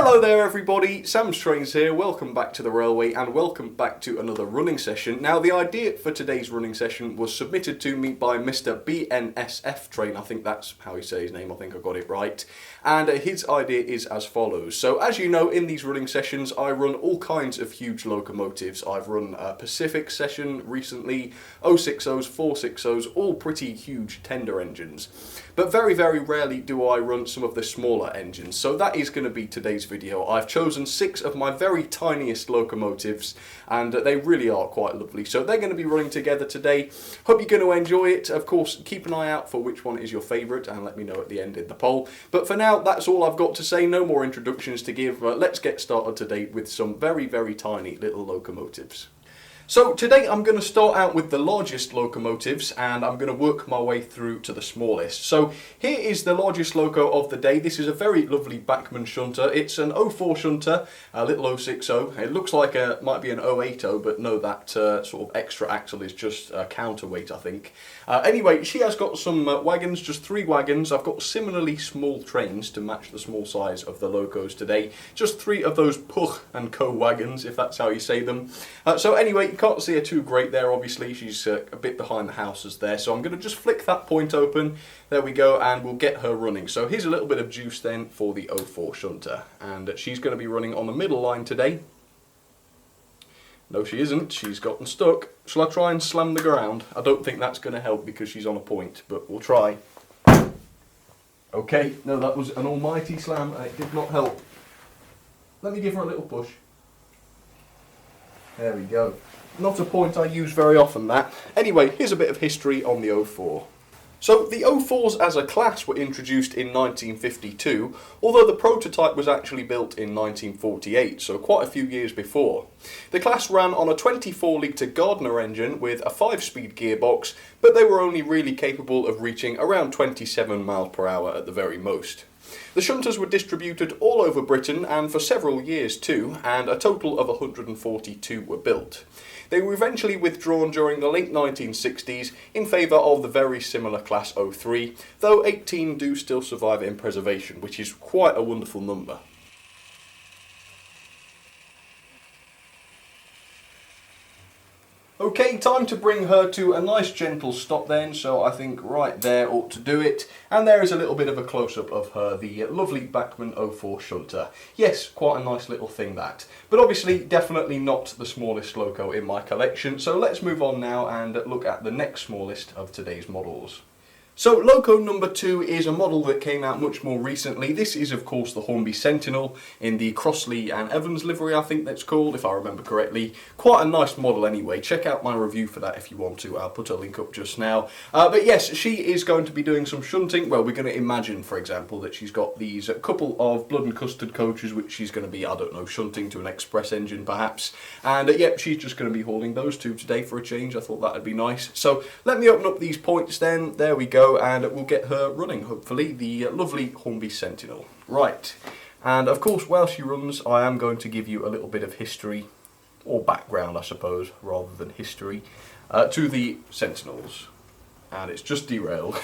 Hello there everybody, MrBnsftrain here, welcome back to the railway and welcome back to another running session. Now the idea for today's running session was submitted to me by Mr BNSFtrain, I think that's how he says his name, I think I got it right. And his idea is as follows. So as you know, in these running sessions I run all kinds of huge locomotives. I've run a Pacific session recently, O6Os, 460s, all pretty huge tender engines. But very rarely do I run some of the smaller engines, so that is going to be today's video. I've chosen 6 of my very tiniest locomotives and they really are quite lovely, so they're going to be running together today. Hope you're going to enjoy it. Of course, keep an eye out for which one is your favourite and let me know at the end in the poll. But for now, that's all I've got to say, no more introductions to give. Let's get started today with some very tiny little locomotives. So today I'm going to start out with the largest locomotives and I'm going to work my way through to the smallest. So here is the largest loco of the day. This is a very lovely Bachmann shunter. It's an 04 shunter, a little 060. It looks like it might be an 080, but no, that sort of extra axle is just a counterweight, I think. Anyway, she has got some wagons, just 3 wagons. I've got similarly small trains to match the small size of the locos today. Just 3 of those Puch and Co wagons, if that's how you say them. So anyway, you can't see her too great there, obviously. She's a bit behind the houses there. So I'm going to just flick that point open. There we go, and we'll get her running. So here's a little bit of juice then for the 04 shunter. And she's going to be running on the middle line today. No, she isn't. She's gotten stuck. Shall I try and slam the ground? I don't think that's going to help because she's on a point, but we'll try. Okay, no, that was an almighty slam. It did not help. Let me give her a little push. There we go. Not a point I use very often, that. Anyway, here's a bit of history on the 04. So the 04s as a class were introduced in 1952, although the prototype was actually built in 1948, so quite a few years before. The class ran on a 24-litre Gardner engine with a 5-speed gearbox, but they were only really capable of reaching around 27 miles per hour at the very most. The shunters were distributed all over Britain and for several years too, and a total of 142 were built. They were eventually withdrawn during the late 1960s in favour of the very similar Class 03, though 18 do still survive in preservation, which is quite a wonderful number. Okay, time to bring her to a nice gentle stop then, so I think right there ought to do it. And there is a little bit of a close-up of her, the lovely Bachmann 04 shunter. Yes, quite a nice little thing that. But obviously, definitely not the smallest loco in my collection, so let's move on now and look at the next smallest of today's models. So loco number 2 is a model that came out much more recently. This is of course the B Sentinel in the Crossley and Evans livery, I think that's called, if I remember correctly. Quite a nice model anyway. Check out my review for that if you want to. I'll put a link up just now. But yes, she is going to be doing some shunting. Well, we're going to imagine, for example, that she's got these couple of blood and custard coaches which she's going to be, I don't know, shunting to an express engine perhaps. And yep, she's just going to be hauling those 2 today for a change. I thought that would be nice. So let me open up these points then. There we go. And we'll get her running, hopefully, the lovely B Sentinel. Right, and of course while she runs I am going to give you a little bit of history, or background I suppose, rather than history, to the Sentinels. And it's just derailed.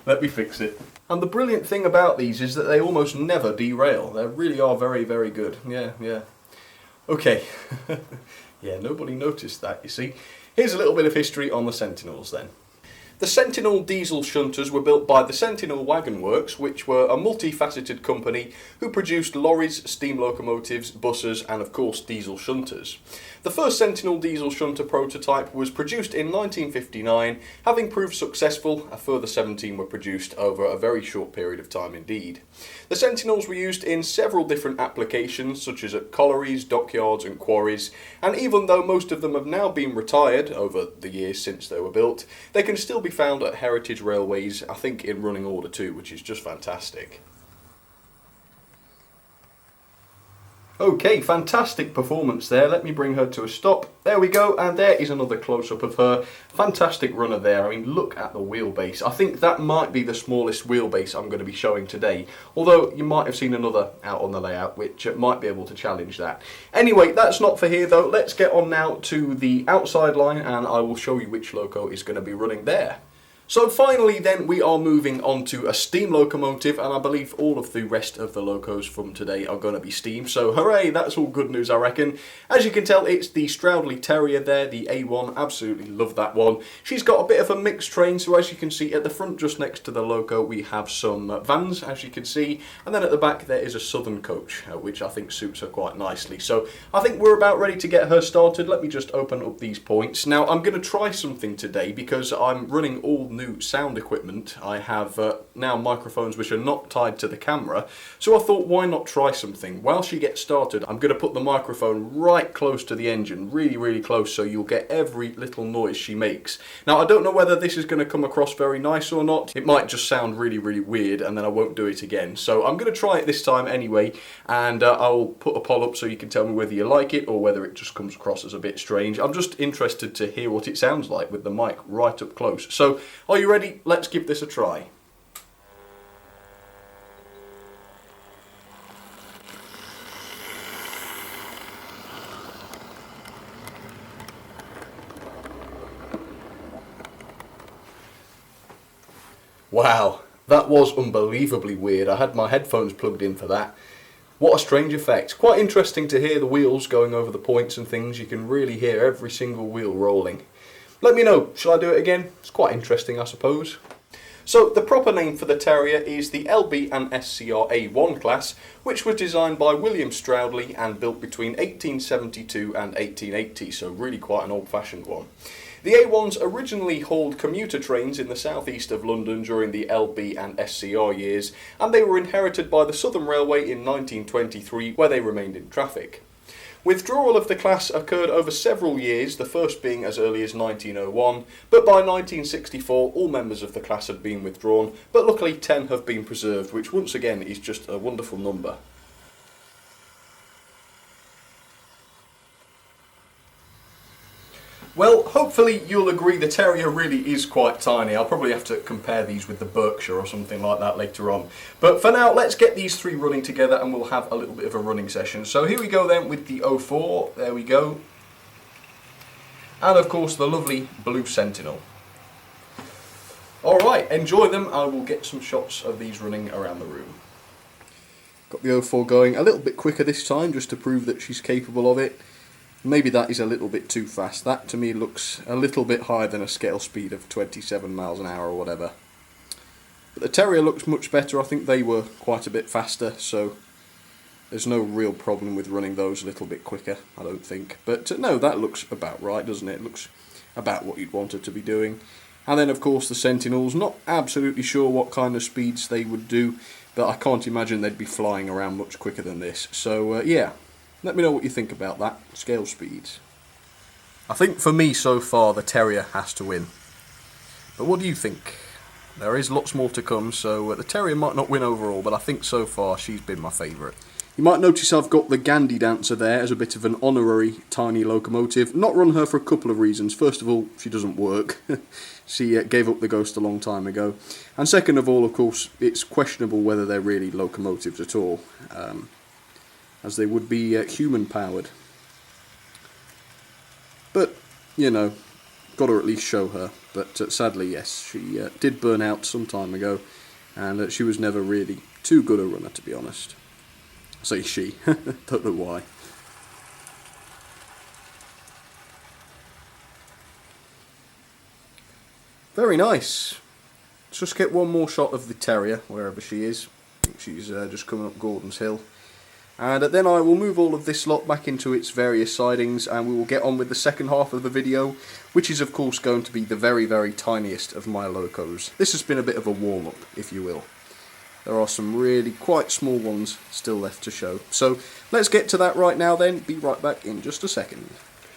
Let me fix it. And the brilliant thing about these is that they almost never derail. They really are very good. Yeah. Okay. Yeah, nobody noticed that, you see. Here's a little bit of history on the Sentinels then. The Sentinel diesel shunters were built by the Sentinel Wagon Works, which were a multifaceted company who produced lorries, steam locomotives, buses and of course diesel shunters. The first Sentinel diesel shunter prototype was produced in 1959, having proved successful. A further 17 were produced over a very short period of time indeed. The Sentinels were used in several different applications, such as at collieries, dockyards and quarries, and even though most of them have now been retired over the years since they were built, they can still be found at heritage railways, I think in running order too, which is just fantastic. Okay, fantastic performance there. Let me bring her to a stop. There we go, and there is another close-up of her. Fantastic runner there. I mean, look at the wheelbase. I think that might be the smallest wheelbase I'm going to be showing today, although you might have seen another out on the layout which might be able to challenge that. Anyway, that's not for here though. Let's get on now to the outside line and I will show you which loco is going to be running there. So finally then we are moving on to a steam locomotive, and I believe all of the rest of the locos from today are going to be steam, so hooray, that's all good news I reckon. As you can tell, it's the Stroud Lee Terrier there, the A1, absolutely love that one. She's got a bit of a mixed train, so as you can see at the front just next to the loco we have some vans, as you can see, and then at the back there is a southern coach, which I think suits her quite nicely. So I think we're about ready to get her started. Let me just open up these points. Now I'm going to try something today because I'm running all new sound equipment. I have now microphones which are not tied to the camera, so I thought why not try something. While she gets started, I'm going to put the microphone right close to the engine, really close, so you'll get every little noise she makes. Now I don't know whether this is going to come across very nice or not. It might just sound really weird and then I won't do it again. So I'm going to try it this time anyway, and I'll put a poll up so you can tell me whether you like it or whether it just comes across as a bit strange. I'm just interested to hear what it sounds like with the mic right up close. So are you ready? Let's give this a try. Wow, that was unbelievably weird. I had my headphones plugged in for that. What a strange effect. Quite interesting to hear the wheels going over the points and things. You can really hear every single wheel rolling. Let me know, shall I do it again? It's quite interesting, I suppose. So the proper name for the Terrier is the LB and SCR A1 class, which was designed by William Stroud Lee and built between 1872 and 1880, so really quite an old-fashioned one. The A1s originally hauled commuter trains in the southeast of London during the LB and SCR years, and they were inherited by the Southern Railway in 1923, where they remained in traffic. Withdrawal of the class occurred over several years, the first being as early as 1901, but by 1964 all members of the class had been withdrawn, but luckily 10 have been preserved, which once again is just a wonderful number. Well, hopefully you'll agree the Terrier really is quite tiny. I'll probably have to compare these with the Berkshire or something like that later on. But for now, let's get these three running together and we'll have a little bit of a running session. So here we go then with the 04, there we go. And of course the lovely Blue Sentinel. Alright, enjoy them. I will get some shots of these running around the room. Got the 04 going a little bit quicker this time just to prove that she's capable of it. Maybe that is a little bit too fast. That to me looks a little bit higher than a scale speed of 27 miles an hour or whatever. But the Terrier looks much better. I think they were quite a bit faster, so there's no real problem with running those a little bit quicker, I don't think. But no, that looks about right, doesn't it? It looks about what you'd want it to be doing. And then of course the Sentinels, not absolutely sure what kind of speeds they would do, but I can't imagine they'd be flying around much quicker than this. So yeah. Let me know what you think about that, scale speeds. I think for me so far the Terrier has to win. But what do you think? There is lots more to come, so the Terrier might not win overall, but I think so far she's been my favourite. You might notice I've got the Gandhi Dancer there as a bit of an honorary tiny locomotive. Not run her for a couple of reasons. First of all, she doesn't work. She gave up the ghost a long time ago. And second of all, of course, it's questionable whether they're really locomotives at all. As they would be human powered. But, you know, got to at least show her. But sadly, yes, she did burn out some time ago, and she was never really too good a runner, to be honest. I say she, don't know why. Very nice. Let's just get one more shot of the Terrier, wherever she is. I think she's just coming up Gordon's Hill. And then I will move all of this lot back into its various sidings and we will get on with the second half of the video, which is of course going to be the very tiniest of my locos. This has been a bit of a warm-up, if you will. There are some really quite small ones still left to show. So let's get to that right now then, be right back in just a second.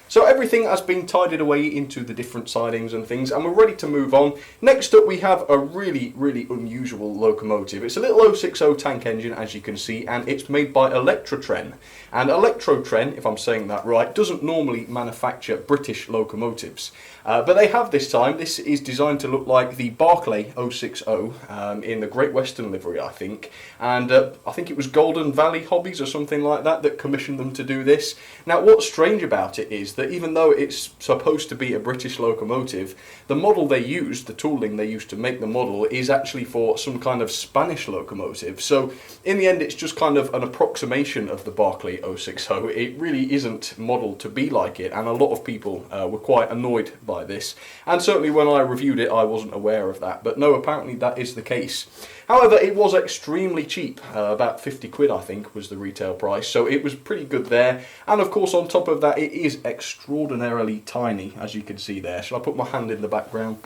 So everything has been tidied away into the different sidings and things, and we're ready to move on. Next up we have a really unusual locomotive. It's a little O6O tank engine, as you can see, and it's made by Electrotren. And Electrotren, if I'm saying that right, doesn't normally manufacture British locomotives. But they have this time. This is designed to look like the Barclay O6O in the Great Western livery, I think. And I think it was Golden Valley Hobbies or something like that that commissioned them to do this. Now what's strange about it is that even though it's supposed to be a British locomotive, the model they used, the tooling they used to make the model, is actually for some kind of Spanish locomotive. So in the end it's just kind of an approximation of the Barclay O6O. It really isn't modelled to be like it, and a lot of people were quite annoyed by this. And certainly when I reviewed it I wasn't aware of that, but no, apparently that is the case. However, it was extremely cheap, about 50 quid I think was the retail price, so it was pretty good there. And of course on top of that it is extraordinarily tiny, as you can see there. Shall I put my hand in the background?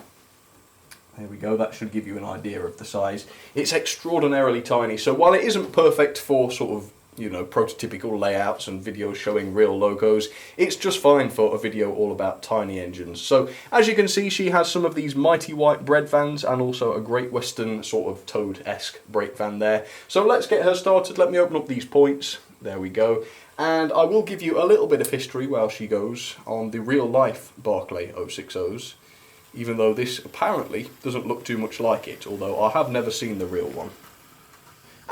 There we go, that should give you an idea of the size. It's extraordinarily tiny, so while it isn't perfect for sort of, you know, prototypical layouts and videos showing real logos, it's just fine for a video all about tiny engines. So as you can see, she has some of these mighty white bread vans and also a Great Western sort of Toad-esque brake van there. So let's get her started. Let me open up these points. There we go. And I will give you a little bit of history while she goes on the real life Barclay O6Os, even though this apparently doesn't look too much like it, although I have never seen the real one.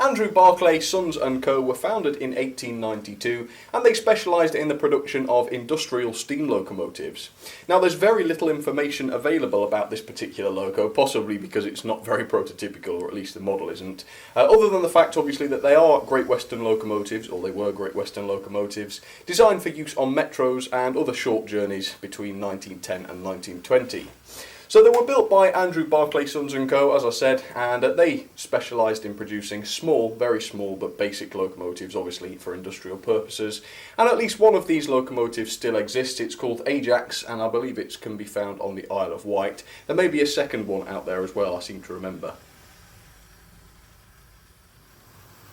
Andrew Barclay, Sons & Co. were founded in 1892 and they specialised in the production of industrial steam locomotives. Now there's very little information available about this particular loco, possibly because it's not very prototypical, or at least the model isn't, other than the fact obviously that they are Great Western locomotives, or they were Great Western locomotives, designed for use on metros and other short journeys between 1910 and 1920. So they were built by Andrew Barclay, Sons & Co, as I said, and they specialised in producing small, very small but basic locomotives, obviously for industrial purposes. And at least one of these locomotives still exists. It's called Ajax, and I believe it can be found on the Isle of Wight. There may be a second one out there as well, I seem to remember.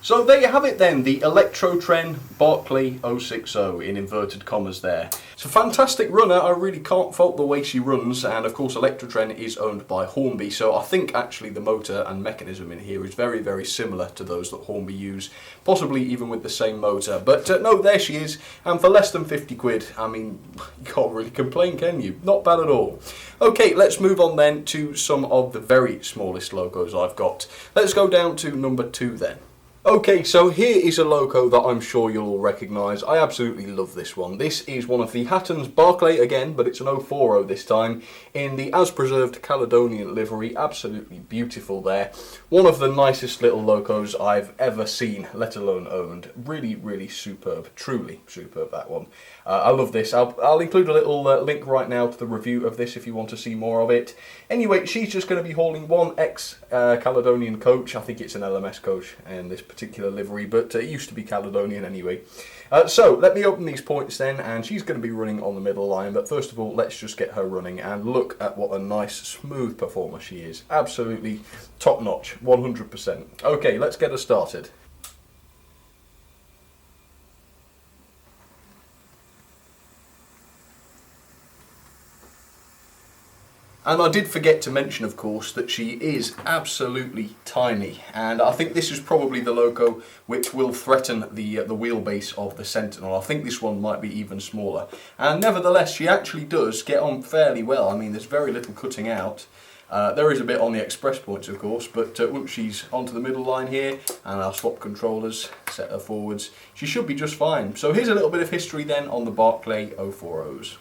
So there you have it then, the Electrotren Barclay O6O in inverted commas there. It's a fantastic runner, I really can't fault the way she runs, and of course Electrotren is owned by Hornby, so I think actually the motor and mechanism in here is very, very similar to those that Hornby use, possibly even with the same motor. But no, there she is, and for less than 50 quid, I mean, you can't really complain, can you? Not bad at all. Okay, let's move on then to some of the very smallest logos I've got. Let's go down to number 2 then. Okay, so here is a loco that I'm sure you'll all recognise. I absolutely love this one. This is one of the Huttons Barclay again, but it's an 040 this time, in the as-preserved Caledonian livery. Absolutely beautiful there. One of the nicest little locos I've ever seen, let alone owned. Really, really superb. Truly superb, that one. I love this. I'll include a little link right now to the review of this if you want to see more of it. Anyway, she's just going to be hauling one ex-Caledonian coach. I think it's an LMS coach in this particular livery, but it used to be Caledonian anyway. So let me open these points then, and she's going to be running on the middle line, but first of all let's just get her running and look at what a nice smooth performer she is. Absolutely top notch, 100%. Okay, let's get her started. And I did forget to mention, of course, that she is absolutely tiny, and I think this is probably the loco which will threaten the wheelbase of the Sentinel. I think this one might be even smaller, and nevertheless she actually does get on fairly well. I mean, there's very little cutting out. There is a bit on the express points, of course, but once she's onto the middle line here, and I'll swap controllers, set her forwards, she should be just fine. So here's a little bit of history then on the Barclay 040s.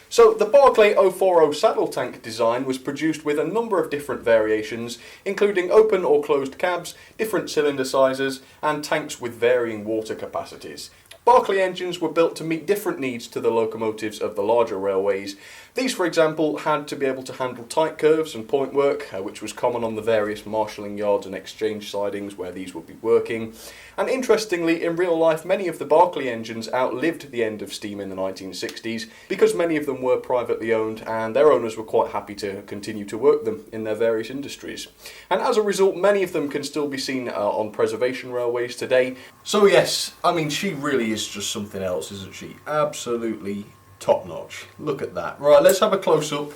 So the Barclay 040 saddle tank design was produced with a number of different variations, including open or closed cabs, different cylinder sizes, and tanks with varying water capacities. Barclay engines were built to meet different needs to the locomotives of the larger railways. These, for example, had to be able to handle tight curves and point work, which was common on the various marshalling yards and exchange sidings where these would be working. And interestingly, in real life, many of the Barclay engines outlived the end of steam in the 1960s because many of them were privately owned and their owners were quite happy to continue to work them in their various industries. And as a result, many of them can still be seen on preservation railways today. So yes, I mean, she really is just something else, isn't she? Absolutely top notch. Look at that. Right, let's have a close-up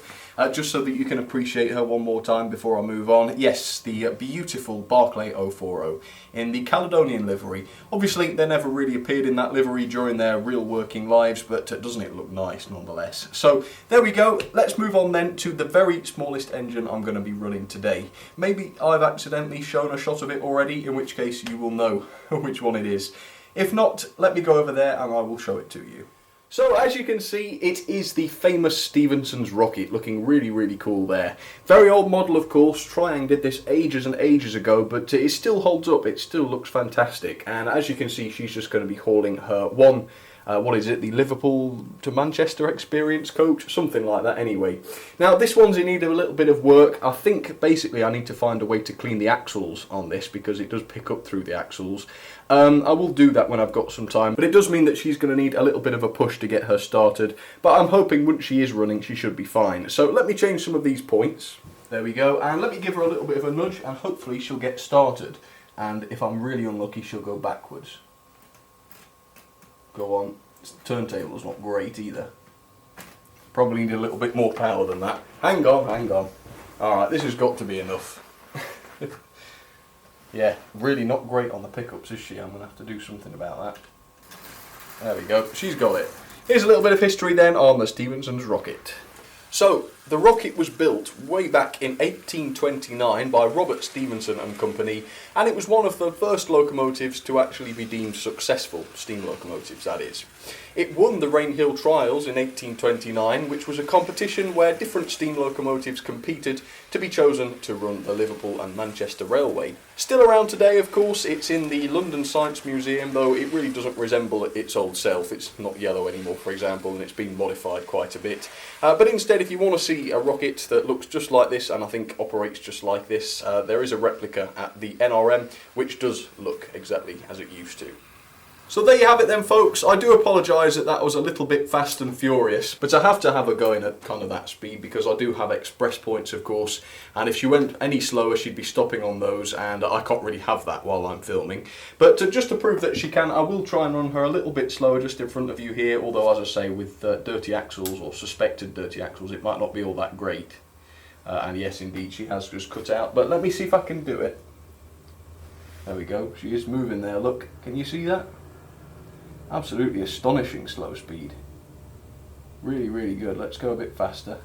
just so that you can appreciate her one more time before I move on. Yes, the beautiful Barclay 040 in the Caledonian livery. Obviously they never really appeared in that livery during their real working lives, but doesn't it look nice nonetheless? So there we go. Let's move on then to the very smallest engine I'm going to be running today. Maybe I've accidentally shown a shot of it already, in which case you will know which one it is. If not, let me go over there and I will show it to you. So as you can see, it is the famous Stephenson's Rocket, looking really, really cool there. Very old model, of course. Triang did this ages and ages ago, but it still holds up. It still looks fantastic. And as you can see, she's just going to be hauling her one, what is it, the Liverpool to Manchester experience coach? Something like that anyway. Now, this one's in need of a little bit of work. I think, basically, I need to find a way to clean the axles on this because it does pick up through the axles. I will do that when I've got some time, but it does mean that she's going to need a little bit of a push to get her started, but I'm hoping once she is running she should be fine. So let me change some of these points. There we go, and let me give her a little bit of a nudge and hopefully she'll get started, and if I'm really unlucky she'll go backwards. Go on. This turntable's not great either. Probably need a little bit more power than that. Hang on, hang on. Alright, this has got to be enough. Yeah, really not great on the pickups, is she? I'm going to have to do something about that. There we go, she's got it. Here's a little bit of history then on the Stephenson's Rocket. So, the Rocket was built way back in 1829 by Robert Stephenson and Company, and it was one of the first locomotives to actually be deemed successful, steam locomotives that is. It won the Rainhill Trials in 1829, which was a competition where different steam locomotives competed to be chosen to run the Liverpool and Manchester Railway. Still around today, of course. It's in the London Science Museum, though it really doesn't resemble its old self. It's not yellow anymore, for example, and it's been modified quite a bit. But instead, if you want to see a rocket that looks just like this, and I think operates just like this, there is a replica at the NRM, which does look exactly as it used to. So there you have it then, folks. I do apologise that that was a little bit fast and furious, but I have to have her going at kind of that speed because I do have express points, of course, and if she went any slower she'd be stopping on those, and I can't really have that while I'm filming. But just to prove that she can, I will try and run her a little bit slower just in front of you here, although as I say, with dirty axles or suspected dirty axles it might not be all that great. And yes, indeed, she has just cut out, but let me see if I can do it. There we go, she is moving there, look, can you see that? Absolutely astonishing slow speed. Really, really good. Let's go a bit faster.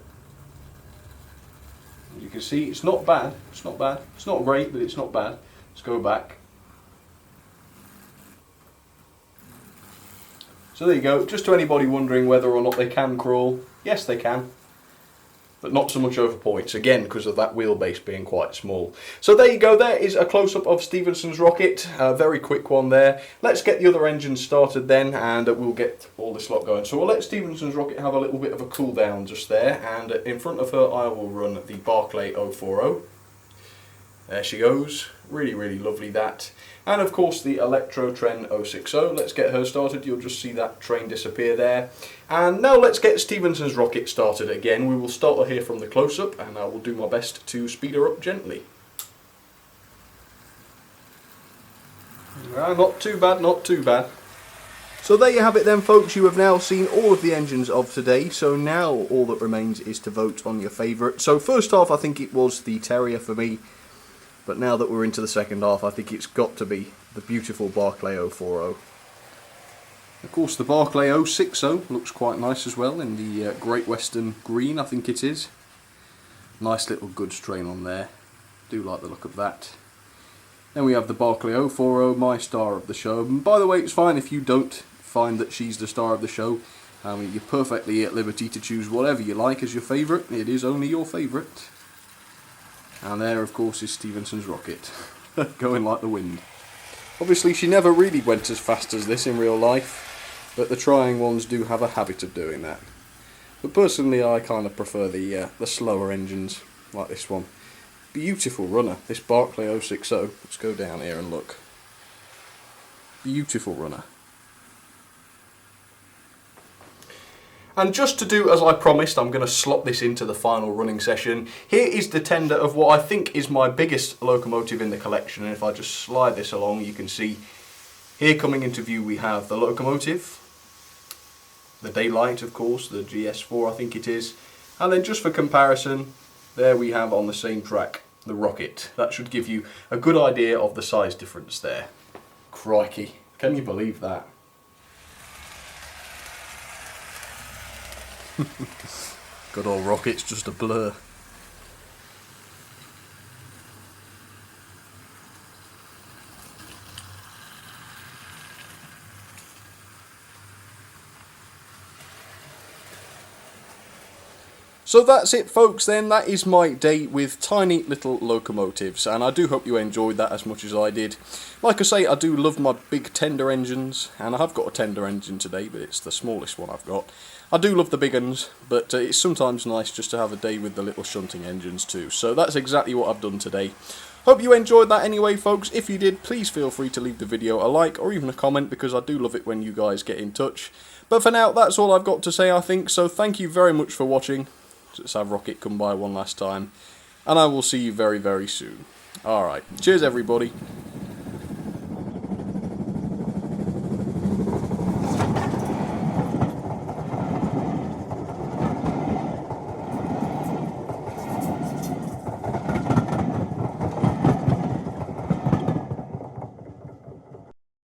As you can see, it's not bad. It's not bad. It's not great, but it's not bad. Let's go back. So there you go. Just to anybody wondering whether or not they can crawl, yes they can. But not so much over points, again because of that wheelbase being quite small. So there you go, there is a close-up of Stephenson's Rocket, a very quick one there. Let's get the other engines started then, and we'll get all this lot going. So we'll let Stephenson's Rocket have a little bit of a cool down just there, and in front of her I will run the Barclay O6O. There she goes, really, really lovely that. And of course the MrBnsftrain 060. Let's get her started, you'll just see that train disappear there. And now let's get Stephenson's Rocket started again. We will start her here from the close-up, and I will do my best to speed her up gently. Not too bad, not too bad. So there you have it then, folks. You have now seen all of the engines of today, so now all that remains is to vote on your favourite. So first half I think it was the Terrier for me. But now that we're into the second half, I think it's got to be the beautiful Barclay O6O. Of course, the Barclay O6O looks quite nice as well in the Great Western green, I think it is. Nice little goods train on there. Do like the look of that. Then we have the Barclay O6O, my star of the show. And by the way, it's fine if you don't find that she's the star of the show. I mean, you're perfectly at liberty to choose whatever you like as your favourite. It is only your favourite. And there, of course, is Stephenson's Rocket, going like the wind. Obviously, she never really went as fast as this in real life, but the Triang ones do have a habit of doing that. But personally, I kind of prefer the slower engines, like this one. Beautiful runner, this Barclay O6O. Let's go down here and look. Beautiful runner. And just to do as I promised, I'm going to slot this into the final running session. Here is the tender of what I think is my biggest locomotive in the collection, and if I just slide this along you can see here coming into view we have the locomotive, the Daylight of course, the GS4 I think it is, and then just for comparison there we have on the same track the Rocket. That should give you a good idea of the size difference there. Crikey, can you believe that? Good old Rocket's just a blur. So that's it, folks, then. That is my day with tiny little locomotives, and I do hope you enjoyed that as much as I did. Like I say, I do love my big tender engines, and I have got a tender engine today, but it's the smallest one I've got. I do love the big ones, but it's sometimes nice just to have a day with the little shunting engines too. So that's exactly what I've done today. Hope you enjoyed that anyway, folks. If you did, please feel free to leave the video a like or even a comment, because I do love it when you guys get in touch. But for now, that's all I've got to say, I think, so thank you very much for watching. Let's have Rocket come by one last time, and I will see you very, very soon. Alright, cheers everybody.